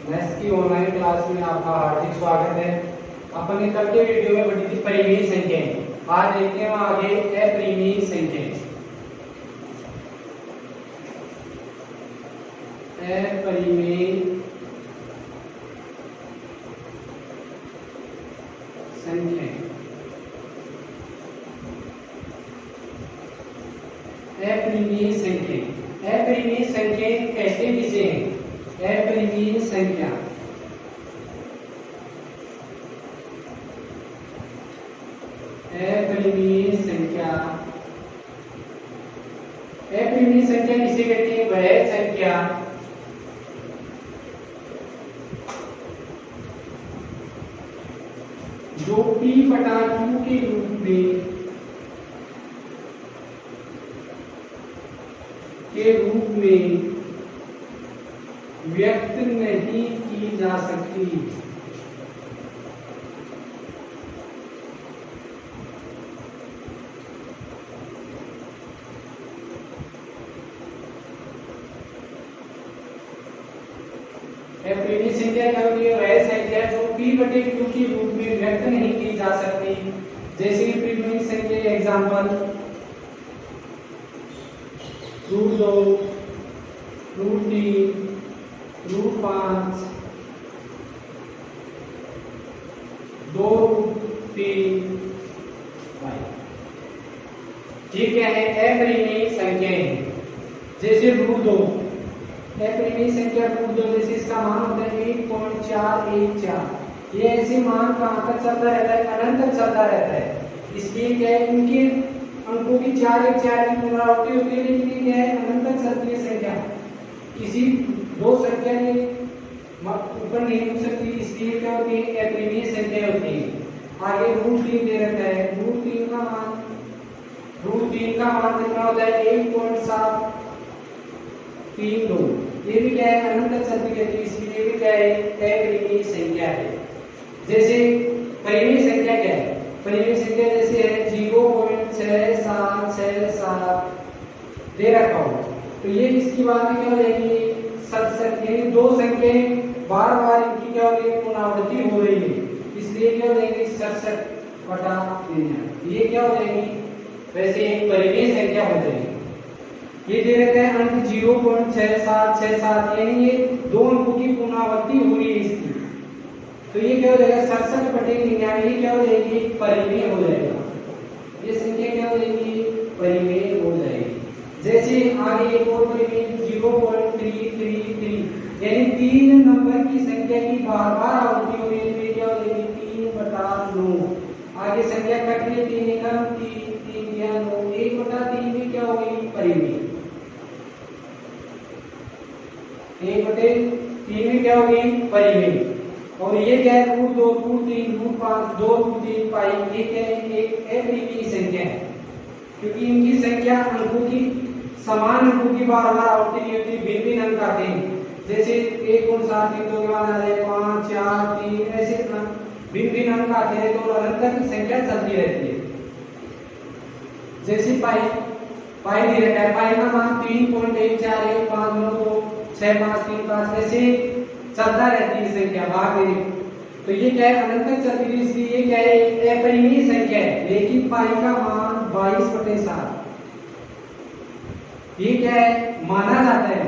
Maths की online class में आपका हार्दिक स्वागत है। अपन ने कल के वीडियो में पढ़ी थी परिमेय संख्याएं। आज देखते हैं आगे अपरिमेय संख्याएं। अपरिमेय संख्याएं। अपरिमेय संख्याएं। अपरिमेय संख्याएं कहते किसे हैं? अपरिमेय संख्या अपरिमेय संख्या अपरिमेय संख्या किसे कहते हैं? वह संख्या जो p/q के रूप में व्यक्त नहीं की जा सकती। अपरिमेय संख्या क्या होती है? वह संख्या जो p/q के रूप में व्यक्त नहीं की जा सकती। जैसे अपरिमेय संख्या एग्जांपल √2 √3 √5 2√3 ये क्या है? अपरिमेय संख्याएं। जैसे √2 अपरिमेय संख्या √2 जैसे इसका मान होता है 1.414। ये ऐसे मान कहां तक चलता रहता है? अनंत तक चलता रहता है। इसलिए क्या है? इनके अंकों की 4 1 4 की पुनरावृत्ति होती है, लेकिन ये क्या है? अनंत तक चलती है संख्या। किसी दो संख्या के ऊपर नहीं हो सकती, इसलिए क्या होती है? अपरिमेय संख्या होती है। आगे √3 दे रखा है। √3 का मान कितना होता है? 1.732। ये भी क्या है? अनंत तक चलती रहती है, इसलिए भी क्या है? अपरिमेय संख्या है। जैसे परिमेय संख्या क्या है? परिमेय संख्या जैसे है 0.6767 दे रखा हो, तो ये इसकी बात में क्या हो जाएगी? 67, यानी दो संख्याएं बार बार इनकी क्या हो रही है? पुनरावृत्ति हो रही है, इसलिए क्या हो जाएगी? 67/3। ये क्या हो जाएगी? वैसे एक परिमेय संख्या हो जाएगी। ये दे रखा है अंक 0.6767, यानी ये दो अंकों की पुनरावृत्ति हो रही है इसकी, तो ये क्या हो जाएगा? 67/99। ये क्या हो जाएगी? परिमेय हो जाएगा। ये संख्या क्या हो जाएगी? परिमेय हो जाएगी। जैसे आगे एक और परिमेय 0.333, यानी 3 नंबर की संख्या की बार बार आवृत्ति हो रही है, तो ये क्या हो जाएगी? 3/9। आगे संख्या कट रही है, 3 एकम 3 3 या 9, 1/3 में क्या हो गई? परिमेय। 1/3 में क्या हो गई? परिमेय। और ये क्या है? √2 √3 √5 2√3 पाई, ये क्या है? एक अपरिमेय संख्या है, क्योंकि इनकी संख्या अंकों की समान अंकों की बार बार आवृत्ति नहीं होती, भिन्न भिन्न अंक आते हैं। जैसे 1.7 2 के बाद आ जाए 5 4 3, ऐसे भिन्न भिन्न अंक आते हैं, तो अनंत की संख्या चलती रहती है। जैसे पाई दे रखा है, पाई का मान 3.141592 6535, ऐसे चलता रहती है संख्या भाग में। तो ये क्या है? अनंत तक चलती है, इसलिए ये क्या है? अपरिमेय संख्या है। लेकिन पाई का मान 22/7, ये क्या है? माना जाता है।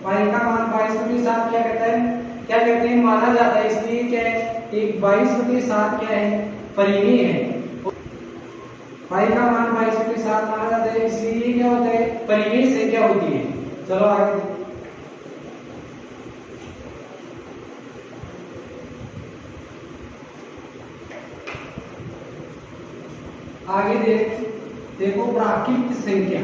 पाई का मान 22/7 क्या कहता है? क्या कहते हैं? माना जाता है, इसलिए क्या है? एक 22/7 क्या है? परिमेय है। पाई का मान 22/7 माना जाता है, इसलिए क्या होता है? परिमेय संख्या होती है। चलो आगे देखो प्राकृत संख्या।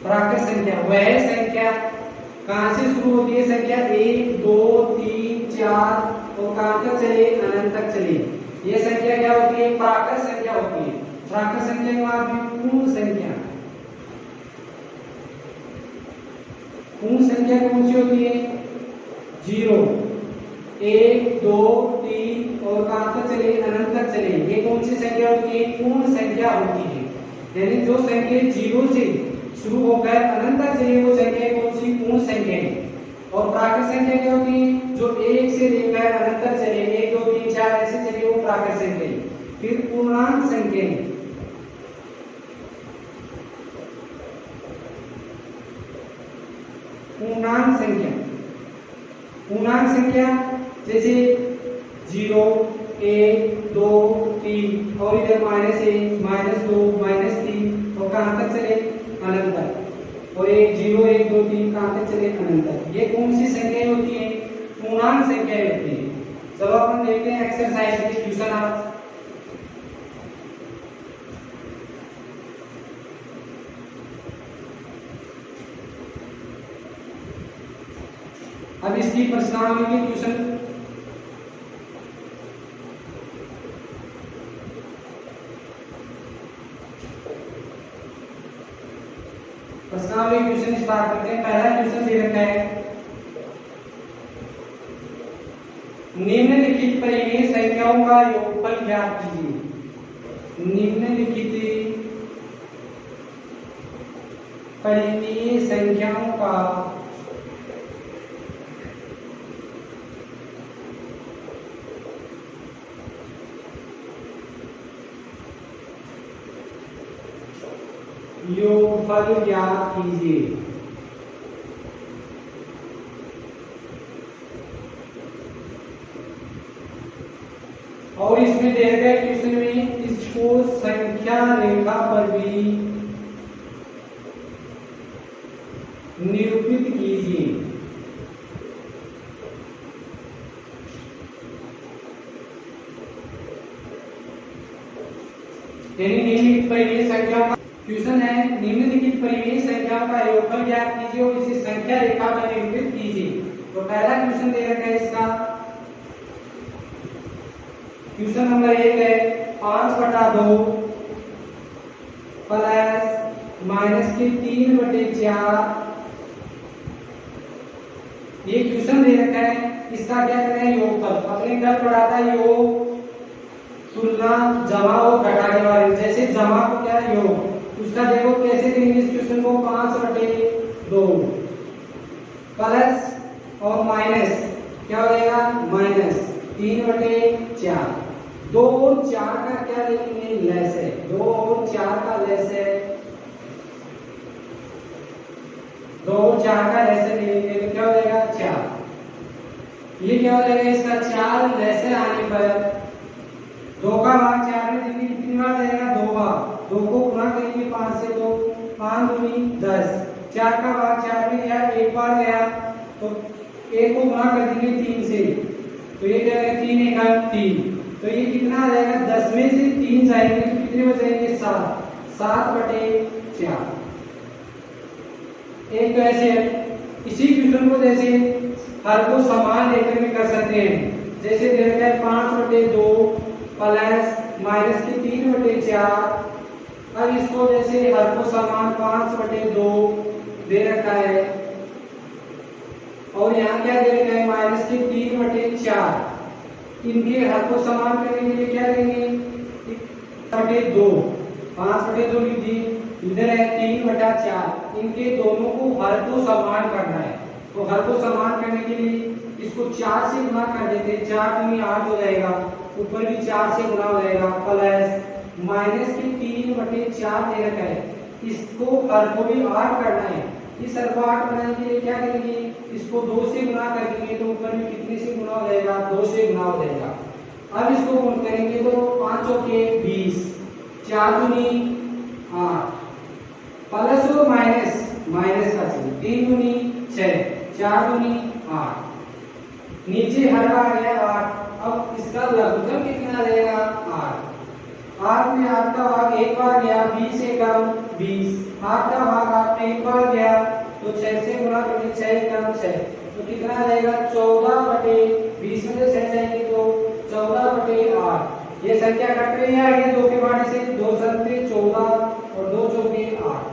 प्राकृत संख्या वह संख्या कहां से शुरू होती है? संख्या 1 2 3 4 और कहां तक चले? अनंत तक चले। ये संख्या क्या होती है? प्राकृत संख्या होती है। प्राकृत संख्या के बाद पूर्ण संख्या। पूर्ण संख्या कौन सी होती है? 0 1 2 3 और कहां तक चले? अनंत तक चले। ये कौन सी संख्या होती है? पूर्ण संख्या होती है। यानी जो संख्या 0 से शुरू होकर अनंत तक चले वो संख्या कौन सी? पूर्ण संख्या है। और प्राकृत संख्या क्या होती है? जो 1 से लेकर अनंत तक चले, 1 2 3 4 ऐसे चले, वो प्राकृत संख्या है। फिर पूर्णांक संख्या है। पूर्णांक संख्या, पूर्णांक संख्या जैसे 0 1 2 3 और इधर -1 -2 -3 और कहां तक चले? अनंत तक। और 1 0 1 2 3 कहां तक चले? अनंत तक। ये कौन सी संख्याएं होती है? पूर्णांक संख्याएं होती है। चलो अपन देखते हैं एक्सरसाइज की क्वेश्चन आज। अब इसकी प्रश्नावली के क्वेश्चन प्रश्नावली क्वेश्चन स्टार्ट करते हैं। पहला क्वेश्चन दे रखा है, निम्नलिखित परिमेय संख्याओं का योगफल ज्ञात कीजिए। निम्नलिखित परिमेय संख्याओं का योगफल ज्ञात कीजिए। और इसमें दे रखा है क्वेश्चन में, इसको संख्या रेखा पर भी निरूपित कीजिए। यानी निम्नलिखित परिमेय संख्याओं का क्वेश्चन है, निम्नलिखित परिमेय संख्याओं का योगफल ज्ञात कीजिए और इसे संख्या रेखा पर निरूपित कीजिए। तो पहला क्वेश्चन दे रखा है इसका, क्वेश्चन नंबर 1 है 5/2 प्लस -3/4। ये क्वेश्चन दे रखा है, इसका क्या करना है? योगफल। अपने कल पढ़ा था योग, तुलना, जमा और घटा के बारे में। जैसे जमा को क्या है? योग। उसका देखो कैसे करेंगे इस क्वेश्चन को, 5/2 प्लस और माइनस क्या हो जाएगा? -3/4। 2 और 4 का क्या लेंगे? लेस है। 2 और 4 का लेस है, 2 और 4 का लेस है लेंगे तो क्या हो जाएगा? 4। ये क्या हो जाएगा इसका? 4 लेस आने पर 2 का भाग 4 में देंगे, कितनी बार जाएगा? 2 बार। 2 को गुणा करेंगे 5 से, तो 5 दूनी 10। 4 का भाग 4 में गया, 1 बार गया, तो 1 को गुणा कर देंगे 3 से, तो ये क्या है? 3 × 3। तो ये कितना आ जाएगा? 10 में से 3 जाएंगे तो कितने बचेंगे? 7। 7/4। एक तो ऐसे इसी क्वेश्चन को जैसे हर को समान लेकर भी कर सकते हैं। जैसे दे रखा है 5/2 प्लस -3/4। अब इसको जैसे हर को समान 5/2 दे रखा है और यहाँ क्या दे रखा है? -3/4। इनके हर को समान करने के लिए क्या करेंगे? 2 5/2 लिख दी, इधर है 3/4। इनके दोनों को हर को समान करना है, तो हर को समान करने के लिए इसको 4 से गुणा कर देते हैं। 4 दूनी 8 हो जाएगा, ऊपर भी 4 से गुणा हो जाएगा, प्लस -3/4 दे रखा है। इसको हर को भी 8 करना है। इस हर को 8 बनाने के लिए क्या करेंगे? इसको 2 से गुणा कर देंगे तो ऊपर भी कितने से गुणा हो जाएगा? 2 से गुणा हो जाएगा। अब इसको गुण करेंगे तो 5 के 20, 4 दूनी 8, प्लस और माइनस का चाहिए, 3 दूनी 6, 4 दूनी 8। नीचे हर आ गया 8। अब इसका लघुत्तम कितना रहेगा? 8। 8 में 8 का भाग 1 बार गया, 20 से कम 20। 8 का भाग 8 में 1 बार गया, तो 6 से गुणा करेंगे, 6 कम 6, तो कितना रहेगा? 14/20 में से 6 जाएंगे तो 14/8। ये संख्या कट रही है आगे 2 के बारे से, 2 7 14 और 2 चौके 8,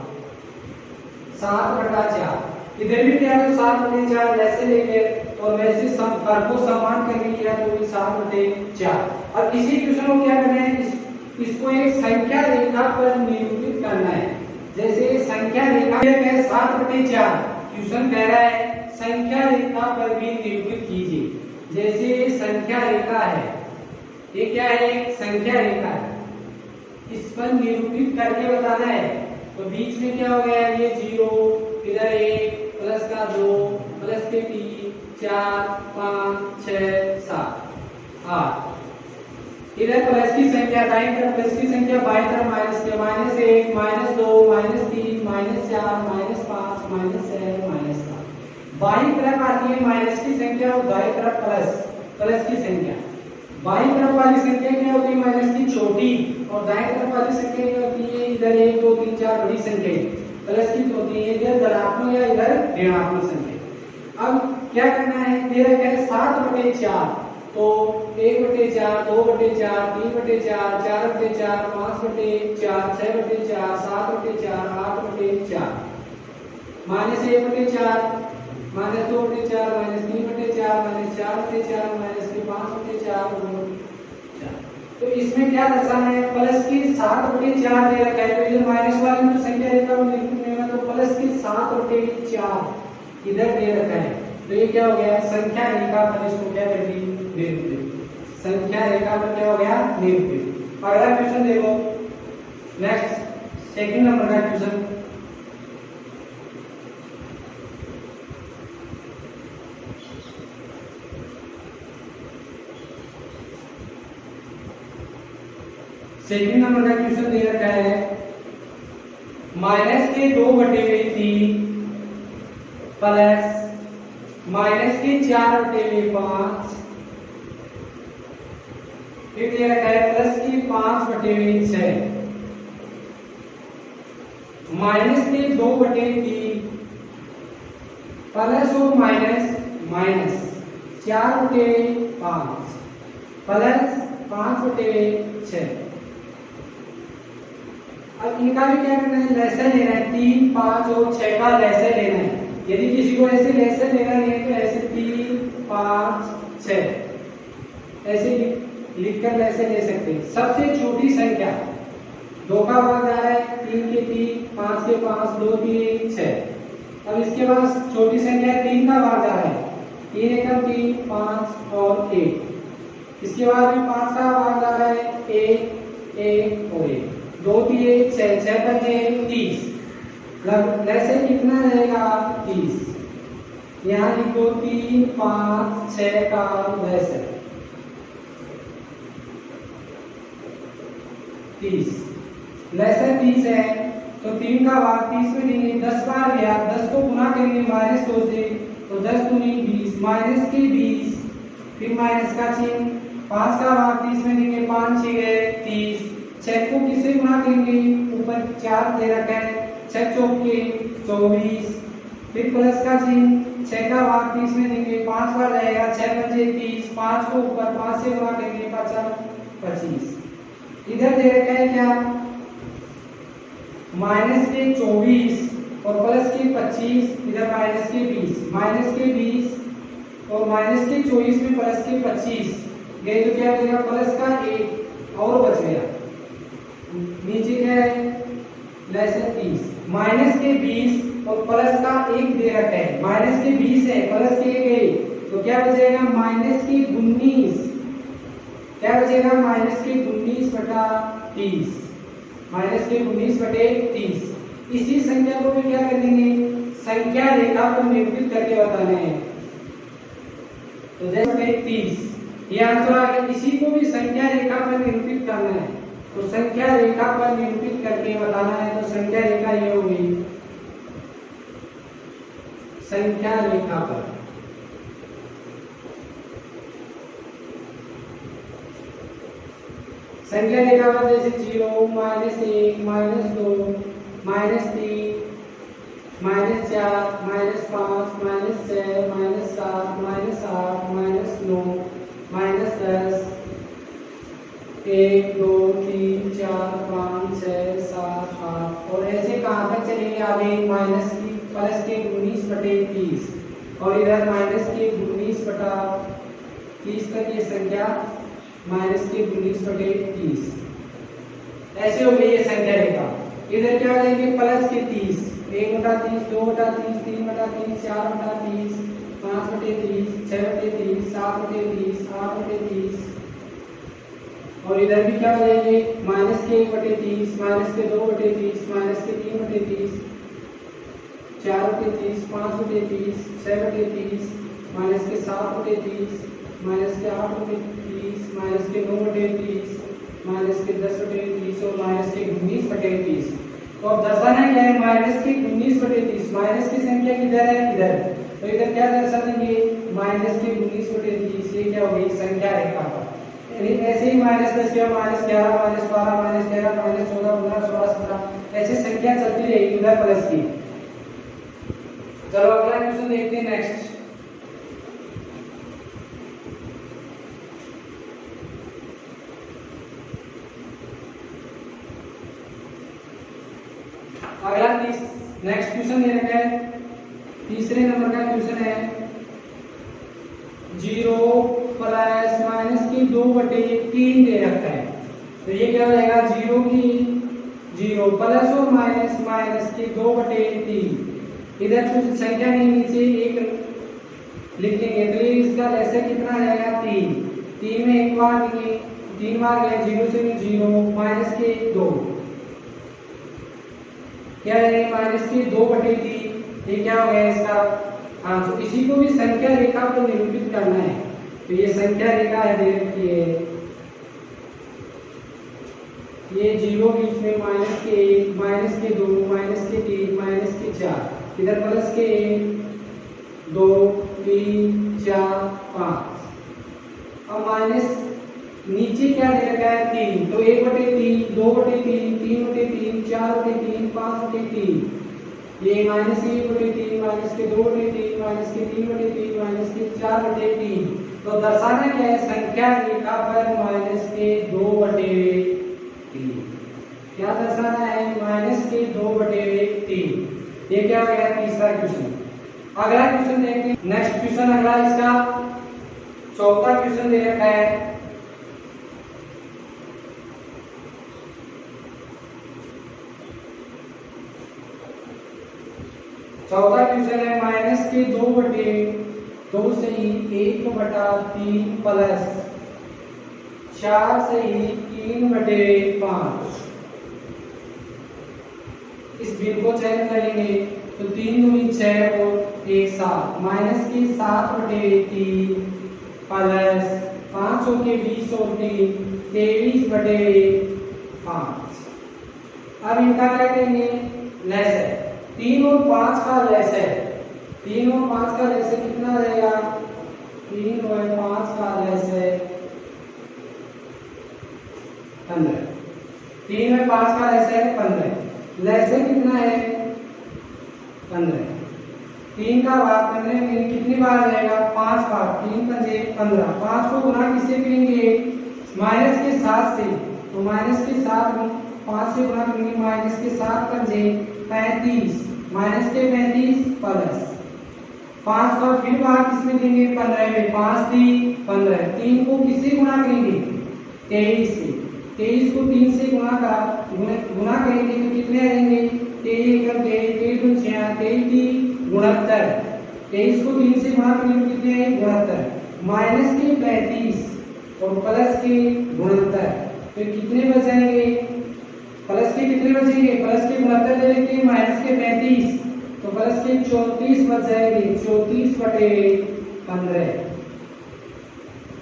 7/4। इधर भी क्या है? 7/4 वैसे लेंगे और वैसे हर को समान करने के लिए तो भी 7/4। अब इसी क्वेश्चन को क्या करना है? इसको एक संख्या रेखा पर निरूपित करना है। जैसे संख्या रेखा है 7/4। क्वेश्चन कह रहा है संख्या रेखा पर भी निरूपित कीजिए। जैसे संख्या रेखा है, ये क्या है, संख्या रेखा है, इस पर निरूपित करके बताना है। तो बीच में क्या हो गया, ये 0, इधर 1 प्लस का 2 प्लस के 3 4 5 6 7 8। इधर प्लस की संख्या दाईं तरफ, प्लस की संख्या बाईं तरफ माइनस के, -1 -2 -3 -4 -5 -6 -7। बाईं तरफ आती है माइनस की संख्या और दाईं तरफ प्लस की संख्या। बाईं तरफ वाली संख्या क्या होती है, माइनस की छोटी, और दाईं तरफ वाली संख्या क्या होती है, इधर 1 2 3 4 बड़ी संख्या प्लस की होती है, इधर धनात्मक या इधर ऋणात्मक संख्या। अब क्या करना है, दे रखा है 7/4, तो 1/4 2/4 3/4 4/4 5/4 6/4 7/4 8/4 -1/4 -2/4 -3/4 -4/4 -5/4 तो इसमें क्या दर्शाना है, प्लस की 7/4 दे रखा है, तो इधर माइनस वाली तो संख्या रेखा में निरूपित नहीं होगा, तो प्लस की 7/4 इधर दे रखा है। तो ये क्या हो गया, संख्या रेखा पर इसको क्या कर दी, निरूपित। संख्या रेखा पर क्या हो गया, निरूपित। अगला क्वेश्चन देखो, नेक्स्ट सेकंड नंबर का क्वेश्चन। सेकंड नंबर का क्वेश्चन दे रखा है माइनस के 2/3 प्लस माइनस के 4/5, फिर दे रखा है प्लस की 5/6, माइनस के 2/3 प्लस और माइनस 4/5 प्लस 5/6। अब इनका भी क्या करना है, लैसन लेना है, 3 5 और 6 का लैसन लेना है। यदि किसी को ऐसे लैसन लेना नहीं है तो ऐसे 3 5 6 ऐसे लिखकर लैसन ले सकते हैं। सबसे छोटी संख्या 2 का भाग जा रहा है, 3 के 3 5 के 5 2 3 6। अब इसके बाद छोटी संख्या 3 का भाग जा रहा है, 3 एकम 3 5 और 1। इसके बाद में 5 का भाग जा रहा है, 1 1 और 1 2 3 6 6 का 30। लैसन कितना रहेगा, 30। यहाँ लिखो 3 5 6 का लैसन 30। लैसन 30 है, तो 3 का भाग 30 में देंगे, 10 बार गया, 10 को गुना करेंगे -2 से, तो 10 दूनी 20, माइनस के 20, फिर माइनस का चिन्ह, 5 का भाग 30 में देंगे, 5 6 गए 30। 6 को किससे गुना करेंगे, ऊपर 4 दे रखा है, 6 चौके 24, फिर प्लस का चिन्ह, 6 का भाग 30 में देंगे, 5 बार रहेगा, 6 5 30, 5 को ऊपर 5 से गुना करेंगे, 25। इधर दे रखा है क्या, माइनस के 24 और प्लस के 25, इधर माइनस के 20 और माइनस के 24 में प्लस के 25 गए, तो क्या बचेगा, प्लस का 1 और बच गया। नीचे क्या है, लैसन 30, माइनस के 20 और प्लस का 1 दे रखा है, माइनस के 20 है प्लस के 1, तो क्या बचेगा, माइनस के 19। क्या बचेगा, माइनस के 19/30, माइनस के 19/30। इसी संख्या को भी क्या कर देंगे, संख्या रेखा को निरूपित करके बताना है। तो जैसे 30 ये आंसर आ गया। इसी को भी संख्या रेखा पर निरूपित करना है, तो संख्या रेखा पर निरूपित करके बताना है। तो संख्या रेखा ये होगी, संख्या रेखा पर संख्या रेखा पर जैसे 0 -1 -2 -3 -4 -5 -6 -7 -8 -9 -10 1 2 3 4 5 6 7 8 और ऐसे कहाँ तक चलेंगे आगे, माइनस की प्लस के 19/30 और इधर माइनस के 19/30 तक ये संख्या माइनस के 19/30 ऐसे हो गई ये संख्या रेखा। इधर क्या हो जाएंगे प्लस के 30, 1/30, 2/30, 3/30, 4/30, 5/30, 6/30, 7/30, 8/30, और इधर भी क्या हो जाएंगे माइनस के 1/30, माइनस के 2/30, माइनस के 3/30, 4/30, 5/30, 6/30, माइनस के 7/30, माइनस के 8/30, माइनस के 9/30, माइनस के 10/30 और माइनस के 19/30। तो अब दर्शाना क्या है माइनस के 19/30, माइनस की संख्या किधर है इधर, तो इधर क्या दर्शा देंगे माइनस के 19/30, ये क्या हो गई संख्या रेखा पर। यानी ऐसे ही -10 के -11, -12, -13, -14, 15, 16, 17 ऐसे संख्या चलती रहेगी उधर प्लस की। चलो अगला क्वेश्चन देखते हैं नेक्स्ट। अगला नेक्स्ट क्वेश्चन ये रखा है, तीसरे नंबर का क्वेश्चन है 0 प्लस माइनस की 2/3 दे रखा है। तो ये क्या हो जाएगा 0 प्लस और माइनस माइनस की 2/3। इधर कुछ संख्या नहीं नीचे एक लिख देंगे तो ये इसका लैसे कितना आ जाएगा 3। 3 में एक बार लेंगे 3 बार गया 0 से 0 माइनस के 2 क्या है माइनस की 2/3। ये क्या हो गया इसका आंसर। इसी को भी संख्या रेखा पर निरूपित करना है। तो ये संख्या रेखा है दे रखी है, ये 0 बीच में माइनस के 1, माइनस के 2, माइनस के 3, माइनस के 4, इधर प्लस के 1, 2, 3, 4, 5। अब माइनस नीचे क्या दे रखा है 3, तो 1/3, 2/3, 3/3, 4/3, 5/3। ये माइनस के 1/3, माइनस के 2/3, माइनस के 3/3, माइनस के 4/3। तो दर्शाना क्या है संख्या रेखा पर माइनस के 2/3। क्या दर्शाना है माइनस के 2/3। ये क्या हो गया तीसरा क्वेश्चन। अगला क्वेश्चन देखते हैं नेक्स्ट क्वेश्चन। अगला इसका चौथा क्वेश्चन दे रखा है चौथा क्वेश्चन है माइनस के 2/2 से ही 1/3 प्लस 4 से ही 3/5। इस बिंदु को चयन करेंगे तो 3 दूनी 6 और 1 7 माइनस की 7/3 प्लस 5 के 20 और 3 23/5। अब इनका क्या करेंगे लेस है 3 और 5 का लेस है। 3 और 5 का लेस है कितना आ जाएगा 3 और 5 का लेस है 15। 3 और 5 का लेस है 15। लेस है कितना है 15। 3 का भाग 15 में कितनी बार आ जाएगा 5 बार। 3 पंजे 15। 5 को गुना किससे करेंगे माइनस के 7 से। तो माइनस के 7 5 से गुना करेंगे माइनस के 7 पंजे 35 माइनस के 35 प्लस 5 का फिर बाहर किसमें देंगे 15 में। 5 3 15। 3 को किससे गुना करेंगे 23 से। 23 को 3 से गुना करेंगे तो कितने आ जाएंगे 23 का 23 को 6 23 69। 23 को 3 से गुणा करेंगे तो कितने आए 69 माइनस के 35 और प्लस के 69। तो कितने बच जाएंगे प्लस के कितने बचेंगे प्लस के 69 ले लेंगे माइनस के 35 तो प्लस के 34 बच जाएंगे 34/15।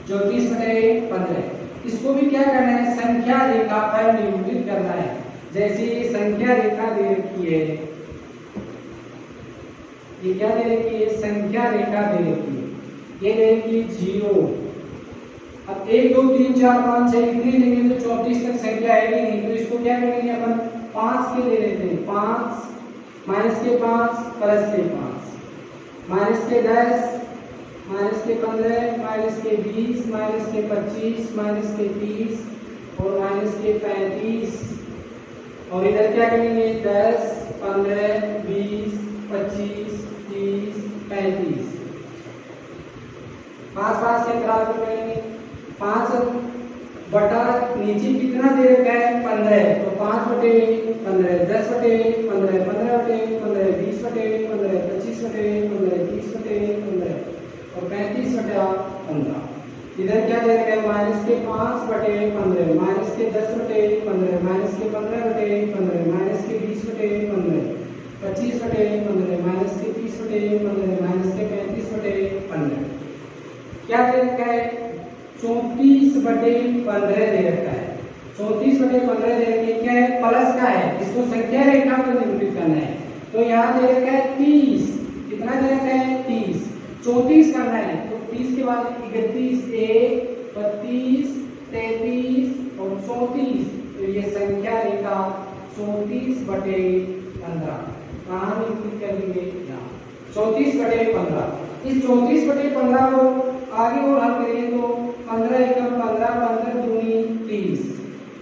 34/15। इसको भी क्या करना है संख्या रेखा पर निरूपित करना है। जैसे ये संख्या रेखा दे रखी है, ये क्या दे रखी है संख्या रेखा दे रखी है। ये दे रखी है 0। अब 1 2 3 4 5 6 इतनी लेंगे तो 34 तक संख्या आएगी नहीं। तो इसको क्या करेंगे अपन 5 के ले लेते हैं। 5 माइनस के 5 प्लस के 5 माइनस के 10 माइनस के 15 माइनस के 20 माइनस के 25 माइनस के 30 और माइनस के 35। और इधर क्या करेंगे 10 15 20 25 30 35। 5 5 से खराब करेंगे 5 बटा नीचे कितना दे रखा है 15, तो 5/15, 10/15, 15/15, 20/15, 25/15, 30/15 और 35/15। इधर क्या दे रखा है -5/15, -10/15, -15/15, -20/15, 25/15, -30/15, -35/15। क्या दे रखा है 34/15 दे रखा है। 34/15 दे रखा है, क्या है प्लस का है, इसको संख्या रेखा पर निरूपित करना है। तो यहाँ दे रखा है 30, कितना दे रखा है 30, 34 करना है, तो 30 के बाद 31, 32, 33 और 34, तो ये संख्या रेखा 34/15 कहाँ निरूपित करेंगे यहाँ 34/15। इस 34/15 को आगे और हल करेंगे तो 15 एकम 15, 15 दूनी 30,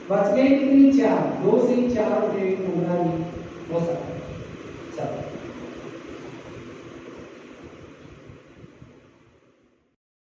बच गए कितनी 4, 2 से 4/15 हो सकता है।